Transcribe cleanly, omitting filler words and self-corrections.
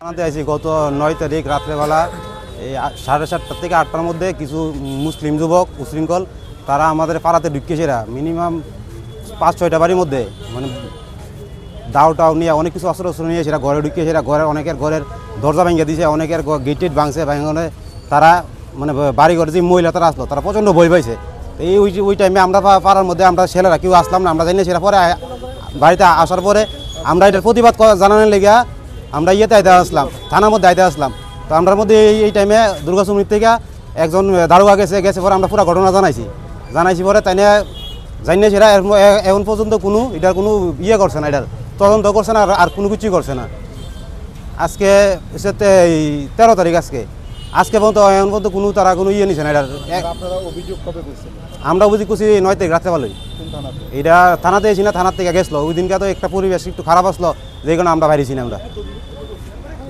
থানাতে আছি গত 9 তারিখ রাত্রেবেলা এই 7:30 থেকে 8টার মধ্যে কিছু মুসলিম যুবক উশৃঙ্খল তারা আমাদের পাড়াতে ঢুকিয়েছেরা মিনিমাম 5-6টা বাড়ির মধ্যে মানে দাও নিয়ে অনেক কিছু অস্ত্র নিয়ে সেটা ঘরে ঢুকিয়েছেরা ঘরের অনেকের ঘরের দরজা ভেঙে দিয়েছে অনেকের গেট ভাঙছে ভাঙনে তারা মানে বাড়ি ঘরে যে মহিলা তারা আসলো তারা প্রচণ্ড ভয় পাইছে। এই ওই টাইমে আমরা পাড়ার মধ্যে আমরা ছেলেরা কেউ আসলাম না আমরা জানি সেটা পরে বাড়িতে আসার পরে আমরা এটার প্রতিবাদ জানানোর লেগে আমরা ইয়েতে আইতে আসলাম থানার মধ্যে আইতে আসলাম। তো আমরার মধ্যে এই টাইমে দুর্গাচুমির থেকে একজন দারোগা গেছে পরে আমরা পুরো ঘটনা জানাইছি পরে তাই না জানিয়ে সেটা এখন পর্যন্ত কোনো এটার কোনো ইয়ে করছে না এটার তদন্ত করছে না আর কোনো কিছুই করছে না। আজকে 13 তারিখ আজকে পর্যন্ত এখন পর্যন্ত কোনো তারা কোনো ইয়ে নিছে না এটার। আমরা অভিযোগ করছি 9 তারিখ রাত্রে ভালোই এটা থানাতে এসি না থানার থেকে গেছিলো ওই দিনকে তো একটা পরিবেশ একটু খারাপ আসলো যে কারণে আমরা বাইরেছি না আমরা।